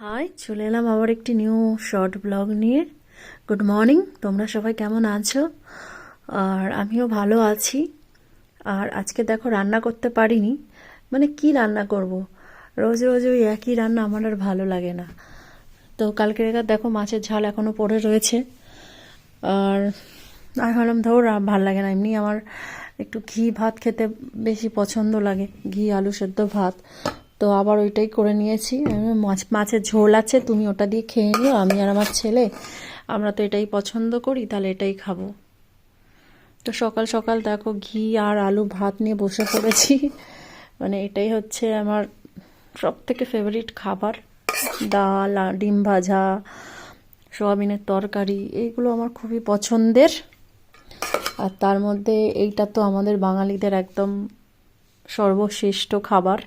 High, চলে এলাম আবার একটি নিউ শর্ট ব্লগ নিয়ে। গুড মর্নিং, তোমরা সবাই কেমন আছো? আর আমিও ভালো আছি। আর আজকে দেখো রান্না করতে পারিনি, মানে কি রান্না করব, রোজ রোজ ওই একই রান্না আমার আর ভালো লাগে না। তো কালকের দেখো মাছের ঝাল এখনও পড়ে রয়েছে। আর আমি ভাবলাম ধর ভাল লাগে না, এমনি আমার একটু ঘি ভাত খেতে বেশি পছন্দ লাগে, ঘি আলু সেদ্ধ ভাত। তো আবার ওইটাই করে নিয়েছি। মাছের ঝোল আছে, তুমি ওটা দিয়ে খেয়ে নিও, আমি আর আমার ছেলে আমরা তো এটাই পছন্দ করি, তাহলে এটাই খাবো। তো সকাল সকাল দেখো ঘি আর আলু ভাত নিয়ে বসে পড়েছি। মানে এটাই হচ্ছে আমার সব থেকে ফেভারিট খাবার। ডাল আর ডিম ভাজা, সোয়াবিনের তরকারি, এইগুলো আমার খুবই পছন্দের। আর তার মধ্যে এইটা তো আমাদের বাঙালিদের একদম সর্বশ্রেষ্ঠ খাবার।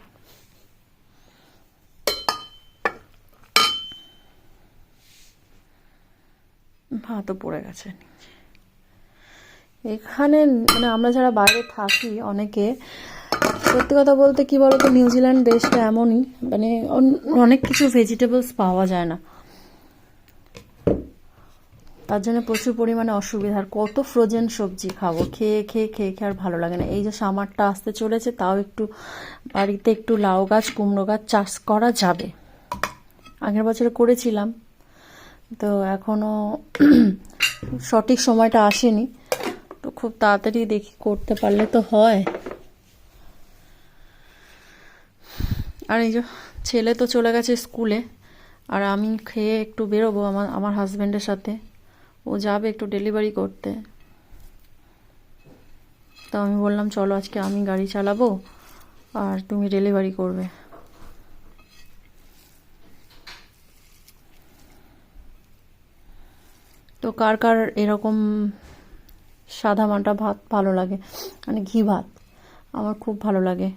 ভাতও পড়ে গেছে এখানে। মানে আমরা যারা বাইরে থাকি অনেকে, সত্যি কথা বলতে কি বলতো, নিউজিল্যান্ড দেশটা এমনই, মানে অনেক কিছু ভেজিটেবলস পাওয়া যায় না, তার জন্য প্রচুর পরিমাণে অসুবিধা। আর কত ফ্রোজেন সবজি খাবো, খেয়ে খেয়ে খেয়ে খেয়ে আর ভালো লাগে না। এই যে সামারটা আসতে চলেছে, তাও একটু বাড়িতে একটু লাউ গাছ কুমড়ো গাছ চাষ করা যাবে। আগের বছরে করেছিলাম, তো এখনো সঠিক সময়টা আসেনি। তো খুব তাড়াতাড়ি দেখি করতে পারলে তো হয়। আর এই যে ছেলে তো চলে গেছে স্কুলে, আর আমি খেয়ে একটু বেরোবো আমার হাজব্যান্ডের সাথে। ও যাবে একটু ডেলিভারি করতে। তো আমি বললাম চলো আজকে আমি গাড়ি চালাবো আর তুমি ডেলিভারি করবে। তো কার কার এরকম সাদা মাটা ভাত ভালো লাগে, মানে ঘি ভাত আমার খুব ভালো লাগে।